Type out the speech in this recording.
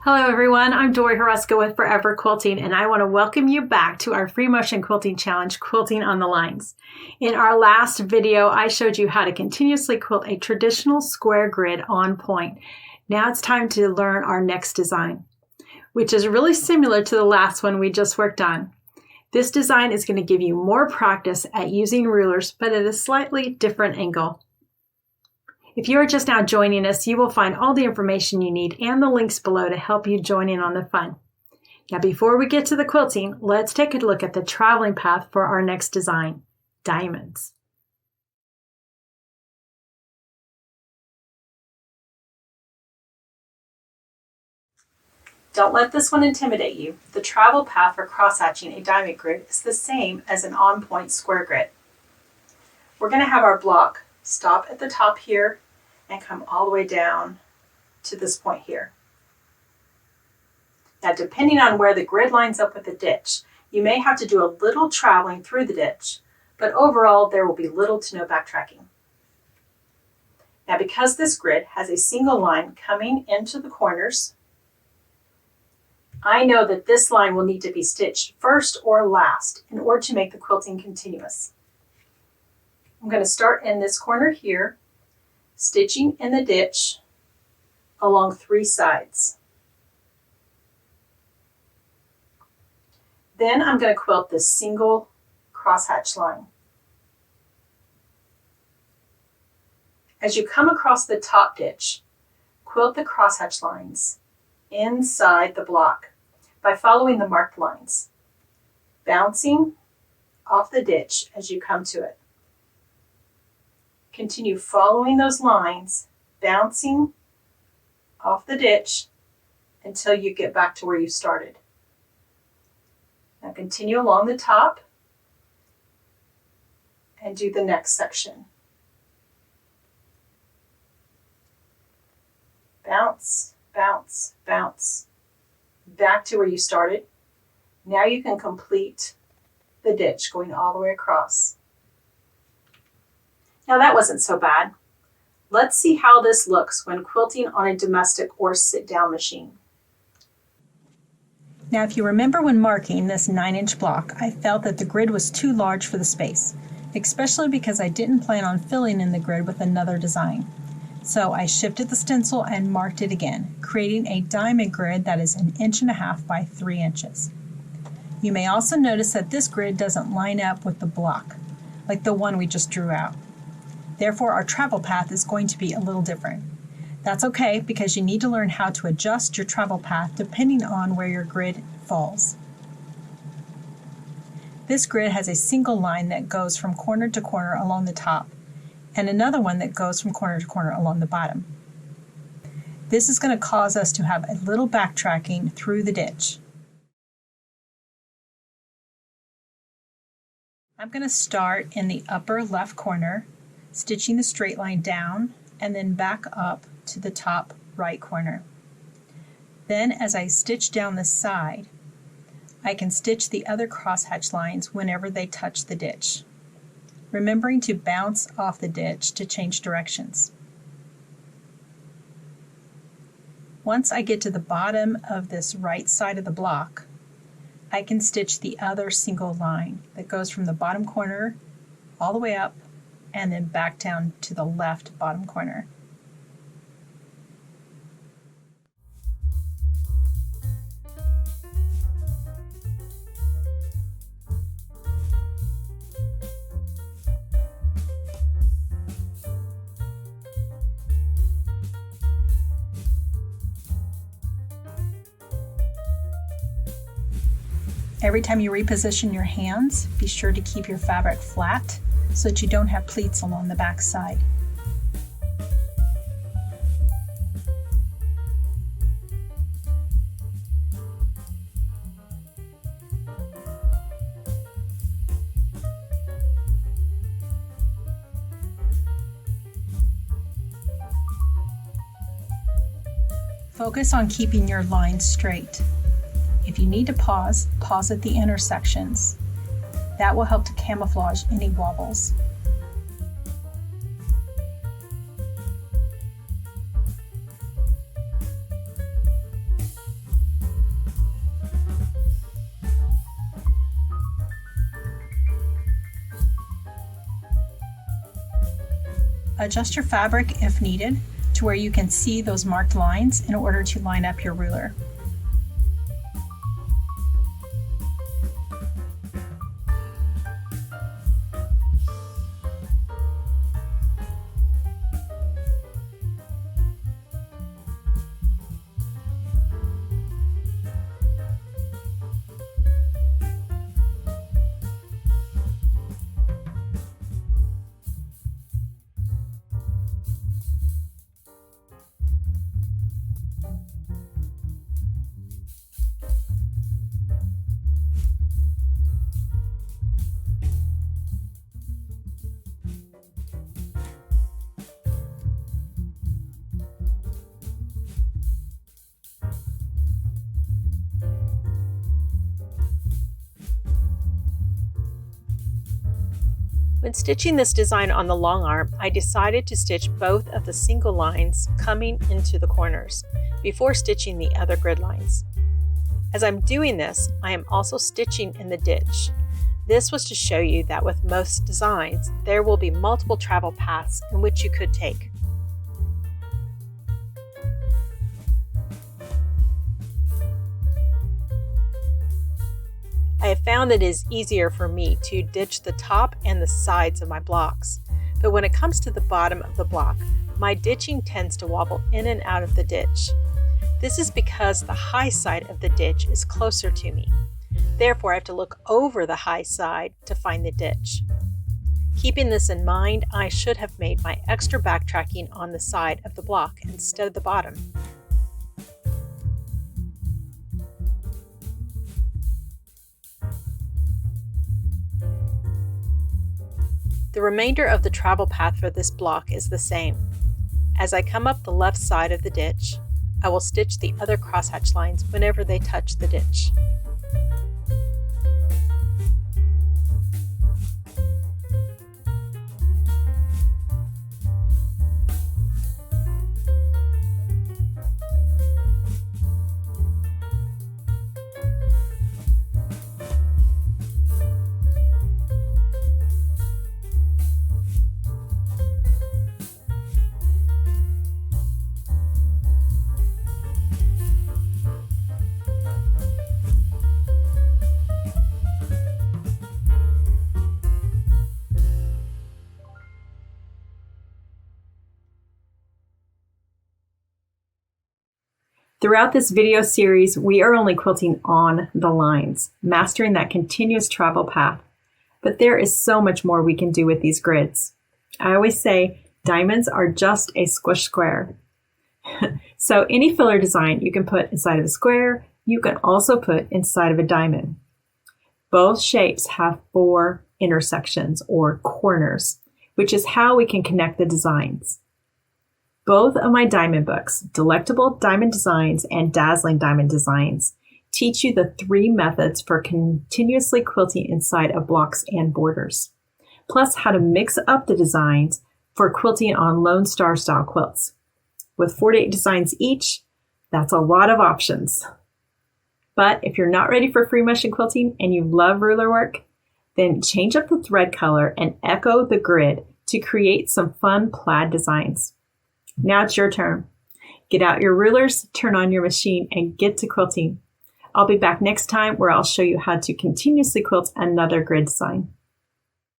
Hello everyone, I'm Dorie Hruska with Forever Quilting, and I want to welcome you back to our free motion quilting challenge, Quilting on the Lines. In our last video, I showed you how to continuously quilt a traditional square grid on point. Now it's time to learn our next design, which is really similar to the last one we just worked on. This design is going to give you more practice at using rulers, but at a slightly different angle. If you are just now joining us, you will find all the information you need and the links below to help you join in on the fun. Now, before we get to the quilting, let's take a look at the traveling path for our next design, diamonds. Don't let this one intimidate you. The travel path for cross-hatching a diamond grid is the same as an on-point square grid. We're going to have our block stop at the top here and come all the way down to this point here. Now, depending on where the grid lines up with the ditch, you may have to do a little traveling through the ditch, but overall there will be little to no backtracking. Now, because this grid has a single line coming into the corners, I know that this line will need to be stitched first or last in order to make the quilting continuous. I'm going to start in this corner here, stitching in the ditch along 3 sides. Then I'm going to quilt this single crosshatch line. As you come across the top ditch, quilt the crosshatch lines inside the block by following the marked lines, bouncing off the ditch as you come to it. Continue following those lines, bouncing off the ditch until you get back to where you started. Now continue along the top and do the next section. Bounce, bounce, bounce. Back to where you started. Now you can complete the ditch going all the way across. Now that wasn't so bad. Let's see how this looks when quilting on a domestic or sit-down machine. Now, if you remember when marking this 9-inch block, I felt that the grid was too large for the space, especially because I didn't plan on filling in the grid with another design. So I shifted the stencil and marked it again, creating a diamond grid that is 1.5 inches by 3 inches. You may also notice that this grid doesn't line up with the block, like the one we just drew out. Therefore, our travel path is going to be a little different. That's okay, because you need to learn how to adjust your travel path depending on where your grid falls. This grid has a single line that goes from corner to corner along the top, and another one that goes from corner to corner along the bottom. This is going to cause us to have a little backtracking through the ditch. I'm going to start in the upper left corner, stitching the straight line down and then back up to the top right corner. Then as I stitch down the side, I can stitch the other crosshatch lines whenever they touch the ditch, remembering to bounce off the ditch to change directions. Once I get to the bottom of this right side of the block, I can stitch the other single line that goes from the bottom corner all the way up and then back down to the left bottom corner. Every time you reposition your hands, be sure to keep your fabric flat so that you don't have pleats along the back side. Focus on keeping your lines straight. If you need to pause, pause at the intersections. That will help to camouflage any wobbles. adjust your fabric if needed to where you can see those marked lines in order to line up your ruler. When stitching this design on the long arm, I decided to stitch both of the single lines coming into the corners before stitching the other grid lines. As I'm doing this, I am also stitching in the ditch. This was to show you that with most designs, there will be multiple travel paths in which you could take. I have found that it is easier for me to ditch the top and the sides of my blocks, but when it comes to the bottom of the block, my ditching tends to wobble in and out of the ditch. This is because the high side of the ditch is closer to me. Therefore, I have to look over the high side to find the ditch. Keeping this in mind, I should have made my extra backtracking on the side of the block instead of the bottom. The remainder of the travel path for this block is the same. As I come up the left side of the ditch, I will stitch the other crosshatch lines whenever they touch the ditch. Throughout this video series, we are only quilting on the lines, mastering that continuous travel path. But there is so much more we can do with these grids. I always say diamonds are just a squish square. So any filler design you can put inside of a square, you can also put inside of a diamond. Both shapes have 4 intersections or corners, which is how we can connect the designs. Both of my diamond books, Delectable Diamond Designs and Dazzling Diamond Designs, teach you the 3 methods for continuously quilting inside of blocks and borders, plus how to mix up the designs for quilting on Lone Star style quilts. With 48 designs each, that's a lot of options. But if you're not ready for free motion quilting and you love ruler work, then change up the thread color and echo the grid to create some fun plaid designs. Now it's your turn. Get out your rulers, turn on your machine, and get to quilting. I'll be back next time where I'll show you how to continuously quilt another grid design.